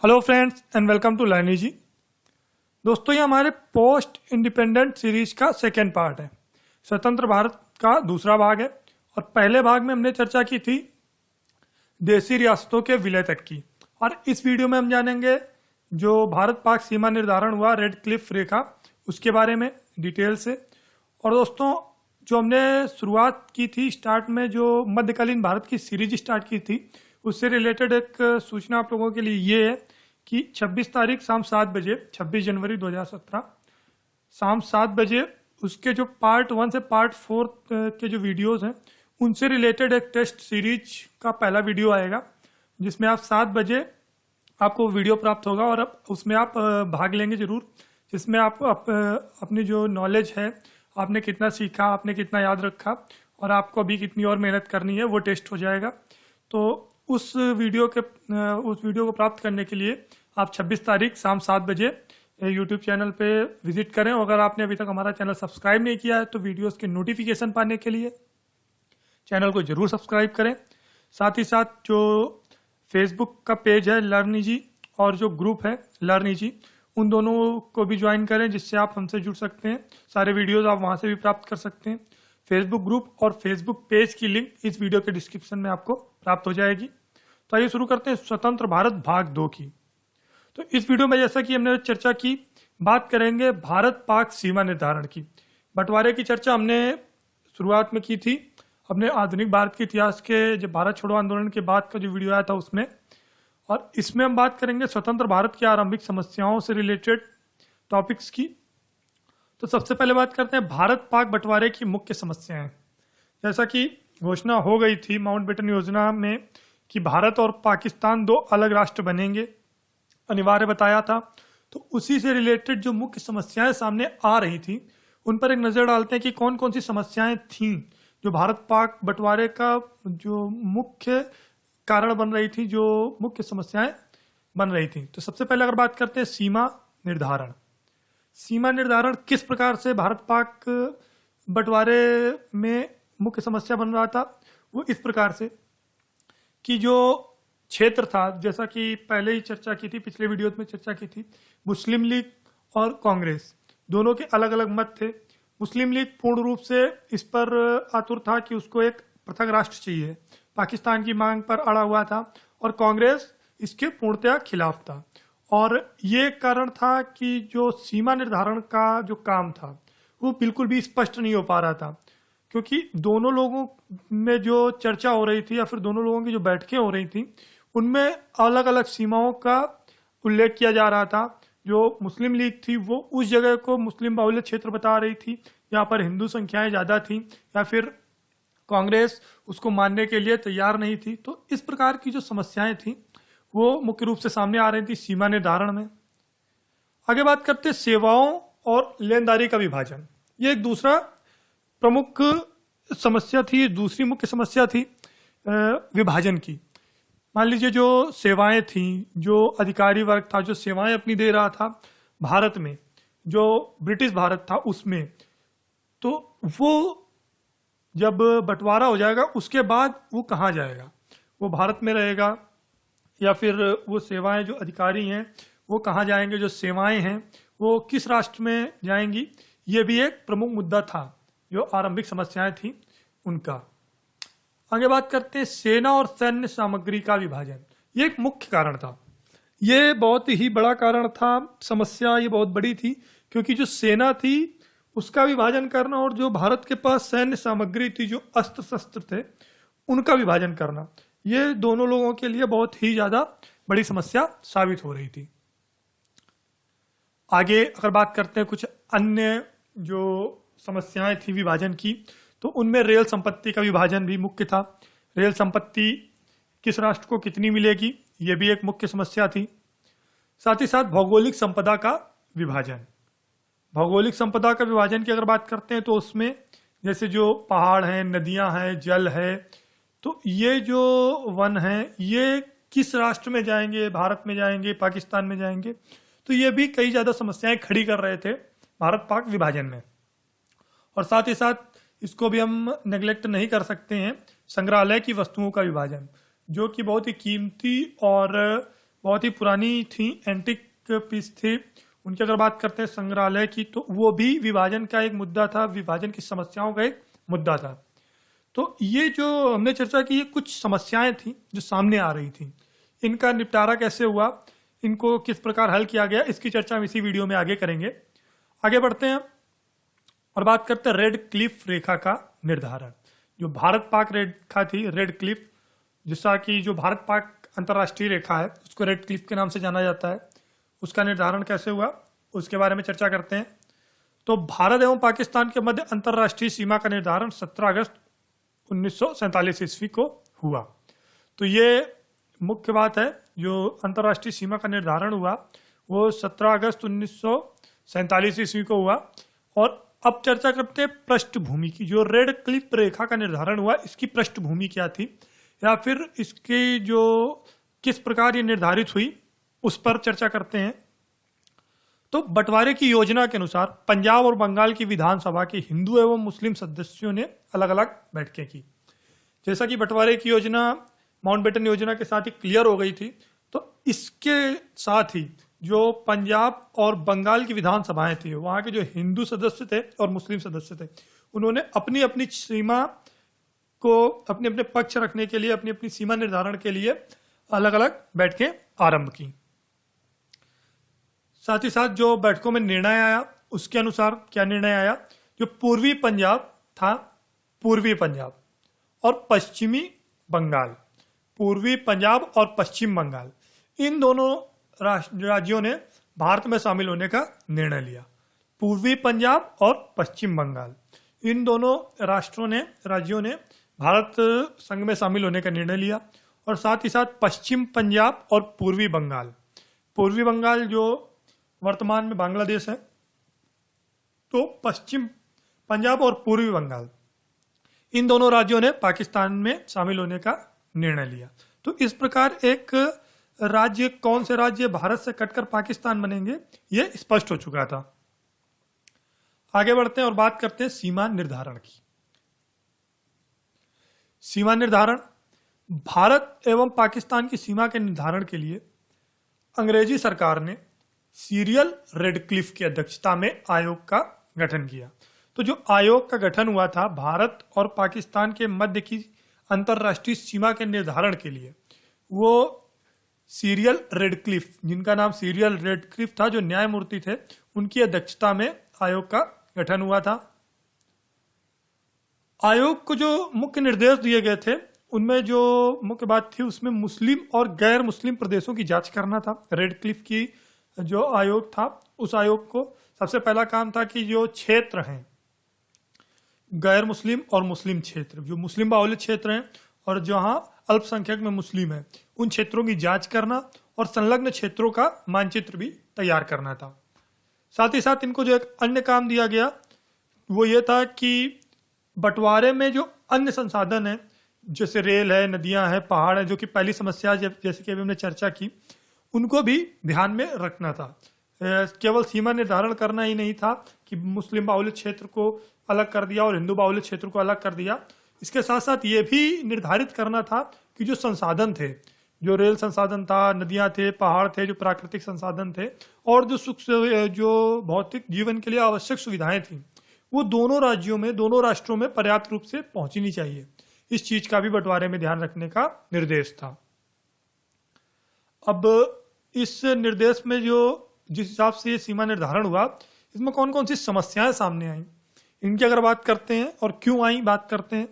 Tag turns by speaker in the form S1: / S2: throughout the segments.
S1: Hello friends and welcome to लर्नी जी। दोस्तों ये हमारे पोस्ट इंडिपेंडेंट सीरीज का सेकेंड पार्ट है। स्वतंत्र भारत का दूसरा भाग है और पहले भाग में हमने चर्चा की थी देशी रियासतों के विलय तक की, और इस वीडियो में हम जानेंगे जो भारत पाक सीमा निर्धारण हुआ रेड क्लिफ रेखा उसके बारे में डिटेल से। और दोस्तों जो हमने शुरुआत की थी स्टार्ट में जो मध्यकालीन भारत की सीरीज स्टार्ट की थी उससे रिलेटेड एक सूचना आप लोगों के लिए ये है कि 26 तारीख शाम 7 बजे 26 जनवरी 2017 शाम 7 बजे उसके जो पार्ट 1 से पार्ट 4 के जो वीडियोस हैं उनसे रिलेटेड एक टेस्ट सीरीज का पहला वीडियो आएगा, जिसमें आप 7 बजे आपको वीडियो प्राप्त होगा और उसमें आप भाग लेंगे जरूर, जिसमें आप अपनी जो नॉलेज है आपने कितना सीखा, आपने कितना याद रखा और आपको अभी कितनी और मेहनत करनी है वो टेस्ट हो जाएगा। तो उस वीडियो को प्राप्त करने के लिए आप 26 तारीख शाम 7 बजे यूट्यूब चैनल पे विजिट करें। अगर आपने अभी तक हमारा चैनल सब्सक्राइब नहीं किया है तो वीडियोस के नोटिफिकेशन पाने के लिए चैनल को जरूर सब्सक्राइब करें। साथ ही साथ जो फेसबुक का पेज है लर्नी जी और जो ग्रुप है लर्नी जी, उन दोनों को भी ज्वाइन करें जिससे आप हमसे जुड़ सकते हैं। सारे वीडियोज आप वहां से भी प्राप्त कर सकते हैं। फेसबुक ग्रुप और फेसबुक पेज की लिंक इस वीडियो के डिस्क्रिप्शन में आपको प्राप्त हो जाएगी। तो आइए शुरू करते हैं स्वतंत्र भारत भाग 2 की। तो इस वीडियो में जैसा कि हमने चर्चा की, बात करेंगे भारत पाक सीमा निर्धारण की। बंटवारे की चर्चा हमने शुरुआत में की थी अपने आधुनिक भारत के इतिहास के जब भारत छोड़ो आंदोलन के बाद का जो वीडियो आया था उसमें, और इसमें हम बात करेंगे स्वतंत्र भारत की आरंभिक समस्याओं से रिलेटेड टॉपिक्स की। तो सबसे पहले बात करते हैं भारत पाक बंटवारे की मुख्य समस्याएं। जैसा कि घोषणा हो गई थी माउंटबेटन योजना में कि भारत और पाकिस्तान 2 अलग राष्ट्र बनेंगे, अनिवार्य बताया था। तो उसी से रिलेटेड जो मुख्य समस्याएं सामने आ रही थी उन पर एक नजर डालते हैं कि कौन कौन सी समस्याएं थीं जो भारत पाक बंटवारे का जो मुख्य कारण बन रही थी, जो मुख्य समस्याएं बन रही थी। तो सबसे पहले अगर बात करते हैं सीमा निर्धारण। सीमा निर्धारण किस प्रकार से भारत पाक बंटवारे में मुख्य समस्या बन रहा था, वो इस प्रकार से कि जो क्षेत्र था, जैसा कि पहले ही चर्चा की थी, पिछले वीडियो में चर्चा की थी, मुस्लिम लीग और कांग्रेस दोनों के अलग अलग मत थे। मुस्लिम लीग पूर्ण रूप से इस पर आतुर था कि उसको एक पृथक राष्ट्र चाहिए, पाकिस्तान की मांग पर अड़ा हुआ था, और कांग्रेस इसके पूर्णतया खिलाफ था। और ये कारण था कि जो सीमा निर्धारण का जो काम था वो बिल्कुल भी स्पष्ट नहीं हो पा रहा था, क्योंकि दोनों लोगों में जो चर्चा हो रही थी या फिर दोनों लोगों की जो बैठकें हो रही थी उनमें अलग अलग सीमाओं का उल्लेख किया जा रहा था। जो मुस्लिम लीग थी वो उस जगह को मुस्लिम बाहुल्य क्षेत्र बता रही थी, यहाँ पर हिंदू संख्याएं ज्यादा थी, या फिर कांग्रेस उसको मानने के लिए तैयार नहीं थी। तो इस प्रकार की जो समस्याएं थी वो मुख्य रूप से सामने आ रही थी सीमा निर्धारण में। आगे बात करते सेवाओं और लेनदारी का विभाजन। ये एक दूसरा प्रमुख समस्या थी, दूसरी मुख्य समस्या थी विभाजन की। मान लीजिए जो सेवाएं थी, जो अधिकारी वर्ग था जो सेवाएं अपनी दे रहा था भारत में, जो ब्रिटिश भारत था उसमें, तो वो जब बंटवारा हो जाएगा उसके बाद वो कहाँ जाएगा, वो भारत में रहेगा या फिर वो सेवाएं जो अधिकारी हैं वो कहाँ जाएंगे, जो सेवाएं हैं वो किस राष्ट्र में जाएंगी, ये भी एक प्रमुख मुद्दा था जो आरंभिक समस्याएं थी उनका। आगे बात करते हैं सेना और सैन्य सामग्री का विभाजन। ये एक मुख्य कारण था, ये बहुत ही बड़ा कारण था, समस्या ये बहुत बड़ी थी, क्योंकि जो सेना थी उसका विभाजन करना और जो भारत के पास सैन्य सामग्री थी, जो अस्त्र शस्त्र थे, उनका विभाजन करना, ये दोनों लोगों के लिए बहुत ही ज्यादा बड़ी समस्या साबित हो रही थी। आगे अगर बात करते हैं कुछ अन्य जो समस्याएं थी विभाजन की, तो उनमें रेल संपत्ति का विभाजन भी मुख्य था। रेल संपत्ति किस राष्ट्र को कितनी मिलेगी, यह भी एक मुख्य समस्या थी। साथ ही साथ भौगोलिक संपदा का विभाजन। भौगोलिक संपदा का विभाजन की अगर बात करते हैं तो उसमें जैसे जो पहाड़ हैं, नदियां हैं, जल है, तो ये जो वन हैं ये किस राष्ट्र में जाएंगे, भारत में जाएंगे, पाकिस्तान में जाएंगे, तो ये भी कई ज्यादा समस्याएं खड़ी कर रहे थे भारत पाक विभाजन में। और साथ ही साथ इसको भी हम नेग्लेक्ट नहीं कर सकते हैं संग्रहालय की वस्तुओं का विभाजन, जो कि बहुत ही कीमती और बहुत ही पुरानी थी, एंटिक पीस थी। उनकी अगर बात करते हैं संग्रहालय की, तो वो भी विभाजन का एक मुद्दा था, विभाजन की समस्याओं का एक मुद्दा था। तो ये जो हमने चर्चा की, ये कुछ समस्याएं थी जो सामने आ रही थी। इनका निपटारा कैसे हुआ, इनको किस प्रकार हल किया गया, इसकी चर्चा हम इसी वीडियो में आगे करेंगे। आगे बढ़ते हैं और बात करते हैं रेड क्लिफ रेखा का निर्धारण। जो भारत पाक रेखा थी, रेड क्लिफ, जिसका कि जो भारत पाक अंतर्राष्ट्रीय रेखा है उसको रेड क्लिफ के नाम से जाना जाता है, उसका निर्धारण कैसे हुआ उसके बारे में चर्चा करते हैं। तो भारत एवं पाकिस्तान के मध्य अंतर्राष्ट्रीय सीमा का निर्धारण 17 अगस्त 1947 ईस्वी को हुआ। तो ये मुख्य बात है, जो अंतर्राष्ट्रीय सीमा का निर्धारण हुआ वो 17 अगस्त 1947 ईस्वी को हुआ। और अब चर्चा करते हैं पृष्ठभूमि की। जो रेड क्लिफ रेखा का निर्धारण हुआ, इसकी पृष्ठभूमि क्या थी, या फिर इसकी जो किस प्रकार ये निर्धारित हुई, उस पर चर्चा करते हैं। तो बंटवारे की योजना के अनुसार पंजाब और बंगाल की विधानसभा के हिंदू एवं मुस्लिम सदस्यों ने अलग अलग बैठकें की। जैसा कि बंटवारे की योजना माउंटबेटन योजना के साथ ही क्लियर हो गई थी, तो इसके साथ ही जो पंजाब और बंगाल की विधानसभाएं थी, वहां के जो हिंदू सदस्य थे और मुस्लिम सदस्य थे, उन्होंने अपनी अपनी सीमा को अपने अपने पक्ष रखने के लिए, अपनी अपनी सीमा निर्धारण के लिए अलग अलग बैठकें आरंभ की। साथ ही साथ जो बैठकों में निर्णय आया, उसके अनुसार क्या निर्णय आया, जो पूर्वी पंजाब था, पूर्वी पंजाब और पश्चिमी बंगाल, पूर्वी पंजाब और पश्चिम बंगाल, इन दोनों राज्यों ने भारत में शामिल होने का निर्णय लिया। पूर्वी पंजाब और पश्चिम बंगाल, इन दोनों राज्यों ने भारत संघ में शामिल होने का निर्णय लिया। और साथ ही साथ पश्चिम पंजाब और पूर्वी बंगाल जो वर्तमान में बांग्लादेश है, तो पश्चिम पंजाब और पूर्वी बंगाल, इन दोनों राज्यों ने पाकिस्तान में शामिल होने का निर्णय लिया। तो इस प्रकार एक राज्य, कौन से राज्य भारत से कटकर पाकिस्तान बनेंगे, यह स्पष्ट हो चुका था। आगे बढ़ते हैं और बात करते हैं सीमा निर्धारण की। सीमा निर्धारण, भारत एवं पाकिस्तान की सीमा के निर्धारण के लिए अंग्रेजी सरकार ने सीरियल रेडक्लिफ की अध्यक्षता में आयोग का गठन किया। तो जो आयोग का गठन हुआ था भारत और पाकिस्तान के मध्य की अंतर्राष्ट्रीय सीमा के निर्धारण के लिए, वो सीरियल रेडक्लिफ, जिनका नाम सीरियल रेडक्लिफ था, जो न्यायमूर्ति थे, उनकी अध्यक्षता में आयोग का गठन हुआ था। आयोग को जो मुख्य निर्देश दिए गए थे, उनमें जो मुख्य बात थी, उसमें मुस्लिम और गैर मुस्लिम प्रदेशों की जांच करना था। रेडक्लिफ की जो आयोग था, उस आयोग को सबसे पहला काम था कि जो क्षेत्र हैं, गैर मुस्लिम और मुस्लिम क्षेत्र, जो मुस्लिम बाहुल्य क्षेत्र हैं और जहां अल्पसंख्यक में मुस्लिम है, उन क्षेत्रों की जांच करना और संलग्न क्षेत्रों का मानचित्र भी तैयार करना था। साथ ही साथ इनको जो एक अन्य काम दिया गया, वो ये था कि बंटवारे में जो अन्य संसाधन है, जैसे रेल है, नदियां हैं, पहाड़ है, जो कि पहली समस्या जैसे कि अभी हमने चर्चा की, उनको भी ध्यान में रखना था। केवल सीमा निर्धारण करना ही नहीं था कि मुस्लिम बाहुल्य क्षेत्र को अलग कर दिया और हिंदू बाहुल्य क्षेत्र को अलग कर दिया। इसके साथ साथ ये भी निर्धारित करना था कि जो संसाधन थे, जो रेल संसाधन था, नदियां थे, पहाड़ थे, जो प्राकृतिक संसाधन थे, और जो भौतिक जीवन के लिए आवश्यक सुविधाएं थी, वो दोनों राज्यों में, दोनों राष्ट्रों में पर्याप्त रूप से पहुंचनी चाहिए। इस चीज का भी बंटवारे में ध्यान रखने का निर्देश था। अब इस निर्देश में जो जिस हिसाब से ये सीमा निर्धारण हुआ, इसमें कौन कौन सी समस्याएं सामने आई, इनकी अगर बात करते हैं और क्यों आई बात करते हैं,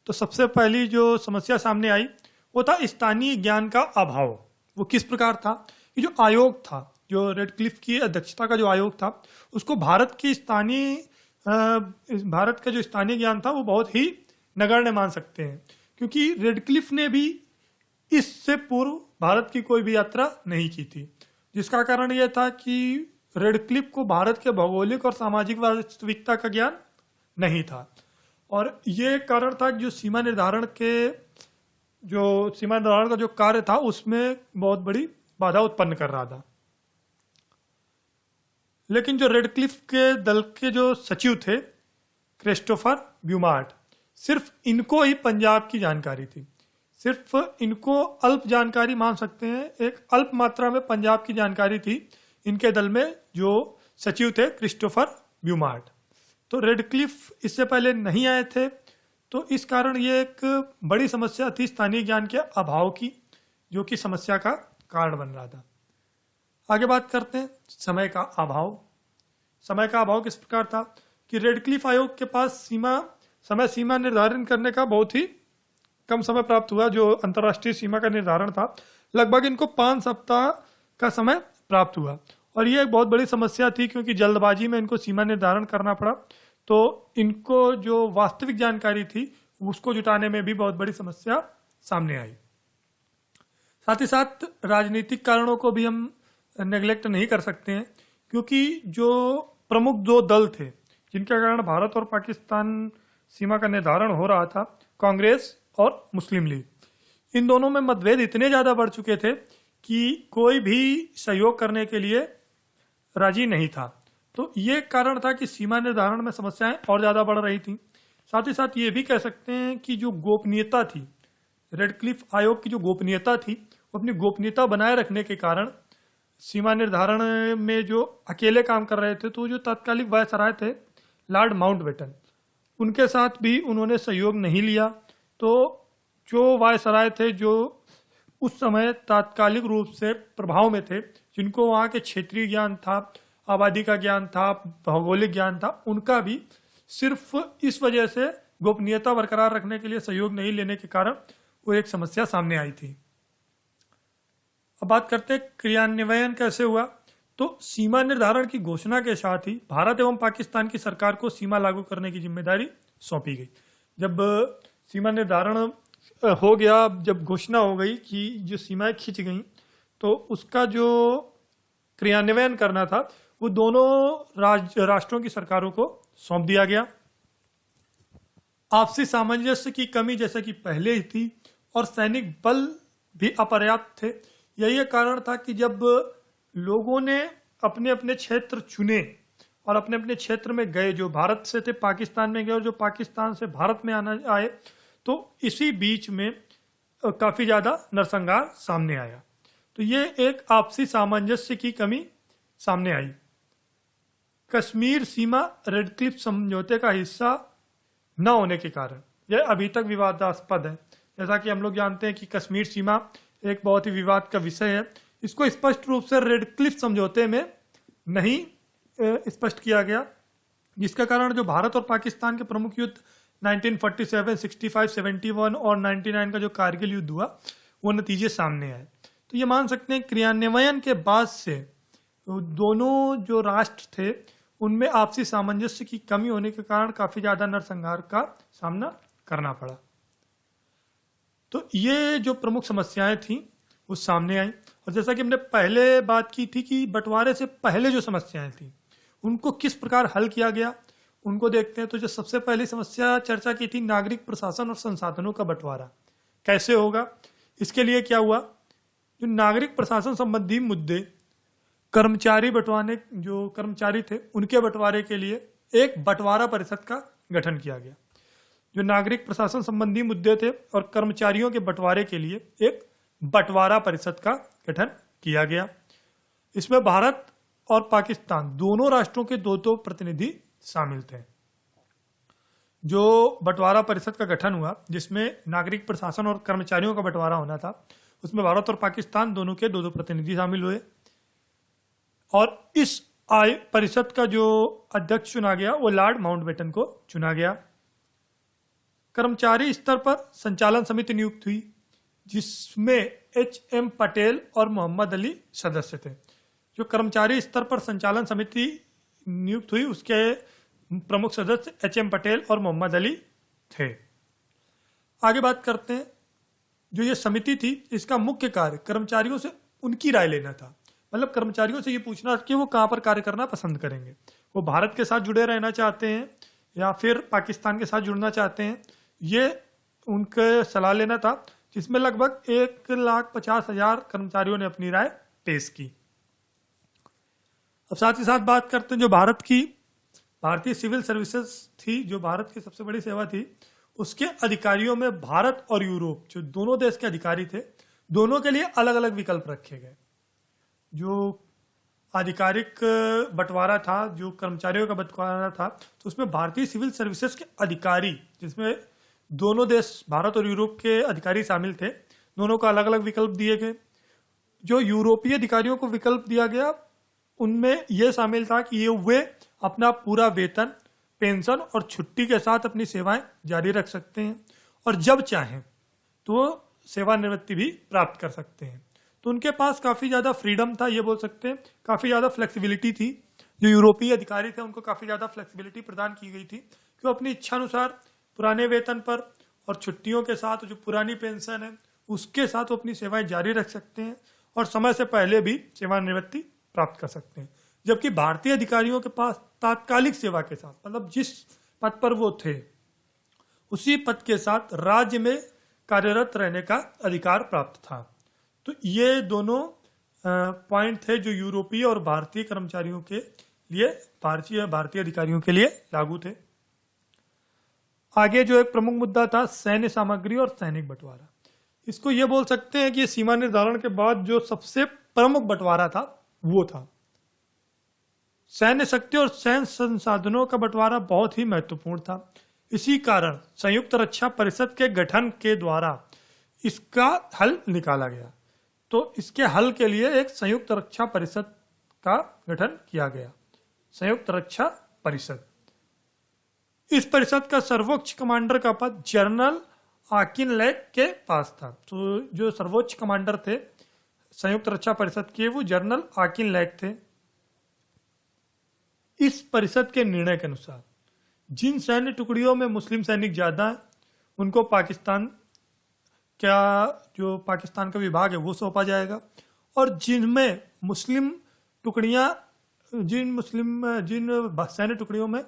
S1: तो सबसे पहली जो समस्या सामने आई वो था स्थानीय ज्ञान का अभाव। वो किस प्रकार था, ये जो आयोग था, जो रेडक्लिफ की अध्यक्षता का जो आयोग था, उसको भारत का जो स्थानीय ज्ञान था वो बहुत ही नगण्य मान सकते हैं, क्योंकि रेडक्लिफ ने भी इससे पूर्व भारत की कोई भी यात्रा नहीं की थी, जिसका कारण यह था कि रेडक्लिफ को भारत के भौगोलिक और सामाजिक वास्तविकता का ज्ञान नहीं था। और ये कारण था कि जो सीमा निर्धारण का जो कार्य था, उसमें बहुत बड़ी बाधा उत्पन्न कर रहा था। लेकिन जो रेडक्लिफ के दल के जो सचिव थे, क्रिस्टोफर ब्यूमार्ट, सिर्फ इनको ही पंजाब की जानकारी थी, सिर्फ इनको अल्प जानकारी मान सकते हैं, एक अल्प मात्रा में पंजाब की जानकारी थी इनके दल में, जो सचिव थे क्रिस्टोफर ब्यूमार्ट। तो रेडक्लिफ इससे पहले नहीं आए थे, तो इस कारण ये एक बड़ी समस्या थी स्थानीय ज्ञान के अभाव की, जो कि समस्या का कारण बन रहा था। आगे बात करते हैं समय का अभाव। समय का अभाव किस प्रकार था कि रेडक्लिफ आयोग के पास समय सीमा निर्धारण करने का बहुत ही कम समय प्राप्त हुआ। जो अंतर्राष्ट्रीय सीमा का निर्धारण था, लगभग इनको 5 सप्ताह का समय प्राप्त हुआ, और ये एक बहुत बड़ी समस्या थी क्योंकि जल्दबाजी में इनको सीमा निर्धारण करना पड़ा। तो इनको जो वास्तविक जानकारी थी उसको जुटाने में भी बहुत बड़ी समस्या सामने आई। साथ ही साथ राजनीतिक कारणों को भी हम नेग्लेक्ट नहीं कर सकते हैं, क्योंकि जो प्रमुख दो दल थे जिनके कारण भारत और पाकिस्तान सीमा का निर्धारण हो रहा था, कांग्रेस और मुस्लिम लीग, इन दोनों में मतभेद इतने ज़्यादा बढ़ चुके थे कि कोई भी सहयोग करने के लिए राजी नहीं था। तो ये कारण था कि सीमा निर्धारण में समस्याएं और ज़्यादा बढ़ रही थी। साथ ही साथ ये भी कह सकते हैं कि जो गोपनीयता थी, रेडक्लिफ आयोग की जो गोपनीयता थी, वो अपनी गोपनीयता बनाए रखने के कारण सीमा निर्धारण में जो अकेले काम कर रहे थे, तो जो तत्कालिक वायसराय थे लॉर्ड माउंटबेटन, उनके साथ भी उन्होंने सहयोग नहीं लिया। तो जो वायसराय थे जो उस समय तात्कालिक रूप से प्रभाव में थे, जिनको वहाँ के क्षेत्रीय ज्ञान था, आबादी का ज्ञान था, भौगोलिक ज्ञान था, उनका भी सिर्फ इस वजह से गोपनीयता बरकरार रखने के लिए सहयोग नहीं लेने के कारण वो एक समस्या सामने आई थी। अब बात करते हैं क्रियान्वयन कैसे हुआ। तो सीमा निर्धारण की घोषणा के साथ ही भारत एवं पाकिस्तान की सरकार को सीमा लागू करने की जिम्मेदारी सौंपी गई। जब सीमा निर्धारण हो गया, जब घोषणा हो गई कि जो सीमाएं खींच गई, तो उसका जो क्रियान्वयन करना था वो दोनों राष्ट्रों की सरकारों को सौंप दिया गया। आपसी सामंजस्य की कमी जैसे कि पहले ही थी, और सैनिक बल भी अपर्याप्त थे। यही कारण था कि जब लोगों ने अपने अपने क्षेत्र चुने और अपने अपने क्षेत्र में गए, जो भारत से थे पाकिस्तान में गए और जो पाकिस्तान से भारत में आए, तो इसी बीच में काफ़ी ज़्यादा नरसंहार सामने आया। तो ये एक आपसी सामंजस्य की कमी सामने आई। कश्मीर सीमा रेडक्लिफ समझौते का हिस्सा न होने के कारण यह अभी तक विवादास्पद है। जैसा कि हम लोग जानते हैं कि कश्मीर सीमा एक बहुत ही विवाद का विषय है। इसको स्पष्ट रूप से रेडक्लिफ समझौते में नहीं स्पष्ट किया गया, जिसका कारण जो भारत और पाकिस्तान के प्रमुख युद्ध 1947, 65, 71 और 99 का जो कारगिल युद्ध हुआ, वो नतीजे सामने आए। तो ये मान सकते हैं क्रियान्वयन के बाद से दोनों जो राष्ट्र थे उनमें आपसी सामंजस्य की कमी होने के कारण काफ़ी ज़्यादा नरसंहार का सामना करना पड़ा। तो ये जो प्रमुख समस्याएं थी वो सामने आई। और जैसा कि हमने पहले बात की थी कि बंटवारे से पहले जो समस्याएं थी उनको किस प्रकार हल किया गया, उनको देखते हैं। तो जो सबसे पहली समस्या चर्चा की थी, नागरिक प्रशासन और संसाधनों का बंटवारा कैसे होगा। इसके लिए क्या हुआ, जो नागरिक प्रशासन संबंधी मुद्दे, कर्मचारी बंटवाने, जो कर्मचारी थे उनके बंटवारे के लिए एक बंटवारा परिषद का गठन किया गया। जो नागरिक प्रशासन संबंधी मुद्दे थे और कर्मचारियों के बंटवारे के लिए एक बंटवारा परिषद का गठन किया गया। इसमें भारत और पाकिस्तान दोनों राष्ट्रों के दो प्रतिनिधि शामिल थे। जो बंटवारा परिषद का गठन हुआ, जिसमें नागरिक प्रशासन और कर्मचारियों का बंटवारा होना था, उसमें भारत और पाकिस्तान दोनों के दो प्रतिनिधि शामिल हुए। और इस परिषद का जो अध्यक्ष चुना गया वो लॉर्ड माउंटबेटन को चुना गया। कर्मचारी स्तर पर संचालन समिति नियुक्त हुई, जिसमें HM पटेल और मोहम्मद अली सदस्य थे। जो कर्मचारी स्तर पर संचालन समिति नियुक्त हुई उसके प्रमुख सदस्य HM पटेल और मोहम्मद अली थे। आगे बात करते हैं, जो ये समिति थी इसका मुख्य कार्य कर्मचारियों से उनकी राय लेना था। मतलब कर्मचारियों से ये पूछना कि वो कहाँ पर कार्य करना पसंद करेंगे, वो भारत के साथ जुड़े रहना चाहते हैं या फिर पाकिस्तान के साथ जुड़ना चाहते हैं, ये उनके सलाह लेना था। जिसमें लगभग 1,50,000 कर्मचारियों ने अपनी राय पेश की। अब साथ ही साथ बात करते हैं जो भारतीय सिविल सर्विसेज थी, जो भारत की सबसे बड़ी सेवा थी, उसके अधिकारियों में भारत और यूरोप, जो दोनों देश के अधिकारी थे, दोनों के लिए अलग अलग विकल्प रखे गए। जो आधिकारिक बंटवारा था, जो कर्मचारियों का बंटवारा था, तो उसमें भारतीय सिविल सर्विसेज के अधिकारी, जिसमें दोनों देश भारत और यूरोप के अधिकारी शामिल थे, दोनों को अलग अलग विकल्प दिए गए। जो यूरोपीय अधिकारियों को विकल्प दिया गया उनमें यह शामिल था कि वे अपना पूरा वेतन, पेंशन और छुट्टी के साथ अपनी सेवाएं जारी रख सकते हैं और जब चाहें तो सेवानिवृत्ति भी प्राप्त कर सकते हैं। तो उनके पास काफ़ी ज़्यादा फ्रीडम था, ये बोल सकते हैं, काफ़ी ज़्यादा फ्लेक्सिबिलिटी थी। जो यूरोपीय अधिकारी थे उनको काफ़ी ज़्यादा फ्लेक्सिबिलिटी प्रदान की गई थी कि वो अपनी इच्छा अनुसार पुराने वेतन पर और छुट्टियों के साथ, जो पुरानी पेंशन है उसके साथ वो अपनी सेवाएं जारी रख सकते हैं और समय से पहले भी सेवानिवृत्ति प्राप्त कर सकते हैं। जबकि भारतीय अधिकारियों के पास तात्कालिक सेवा के साथ, मतलब जिस पद पर वो थे उसी पद के साथ राज्य में कार्यरत रहने का अधिकार प्राप्त था। तो ये दोनों पॉइंट थे जो यूरोपीय और भारतीय कर्मचारियों के लिए, भारतीय अधिकारियों के लिए लागू थे। आगे जो एक प्रमुख मुद्दा था सैन्य सामग्री और सैनिक बंटवारा। इसको ये बोल सकते हैं कि सीमा निर्धारण के बाद जो सबसे प्रमुख बंटवारा था वो था सैन्य शक्ति और सैन्य संसाधनों का बंटवारा बहुत ही महत्वपूर्ण था। इसी कारण संयुक्त रक्षा परिषद के गठन के द्वारा इसका हल निकाला गया। तो इसके हल के लिए एक संयुक्त रक्षा परिषद का गठन किया गया, संयुक्त रक्षा परिषद। इस परिषद का सर्वोच्च कमांडर का पद जनरल आकिन लैक के पास था। तो जो सर्वोच्च कमांडर थे संयुक्त रक्षा परिषद के, वो जनरल आकिन लैक थे। इस परिषद के निर्णय के अनुसार जिन सैन्य टुकड़ियों में मुस्लिम सैनिक ज्यादा हैं उनको पाकिस्तान का विभाग है वो सौंपा जाएगा, और जिनमें मुस्लिम टुकड़ियां, जिन सैन्य टुकड़ियों में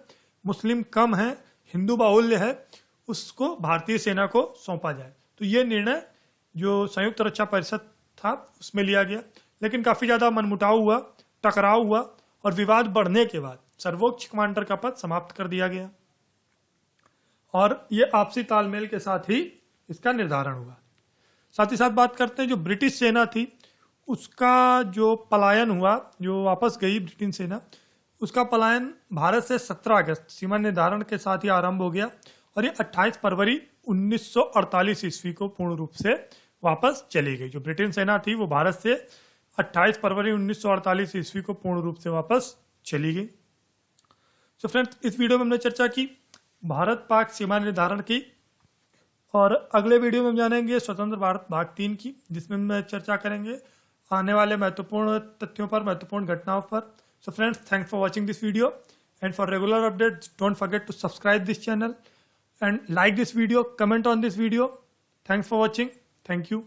S1: मुस्लिम कम हैं, हिंदू बाहुल्य है, उसको भारतीय सेना को सौंपा जाए। तो ये निर्णय जो संयुक्त रक्षा परिषद था उसमें लिया गया, लेकिन काफी ज्यादा मनमुटाव हुआ, टकराव हुआ और विवाद बढ़ने के बाद सर्वोच्च कमांडर का पद समाप्त कर दिया गया और ये आपसी तालमेल के साथ ही इसका निर्धारण हुआ। साथ ही साथ बात करते हैं जो ब्रिटिश सेना थी उसका जो पलायन हुआ, जो वापस गई ब्रिटिश सेना, उसका पलायन भारत से 17 अगस्त सीमा निर्धारण के साथ ही आरंभ हो गया और ये 28 फरवरी 1948 ईस्वी को पूर्ण रूप से वापस चली गई। जो ब्रिटेन सेना थी वो भारत से 28 फरवरी 1948 ईस्वी को पूर्ण रूप से वापस चली गई। तो फ्रेंड्स, इस वीडियो में हमने चर्चा की भारत पाक सीमा निर्धारण की, और अगले वीडियो में हम जानेंगे स्वतंत्र भारत भाग 3 की, जिसमें हम चर्चा करेंगे आने वाले महत्वपूर्ण तथ्यों पर, महत्वपूर्ण घटनाओं पर। So friends, thanks for watching this video, and for regular updates don't forget to subscribe this channel and like this video, comment on this video. Thanks for watching. Thank you.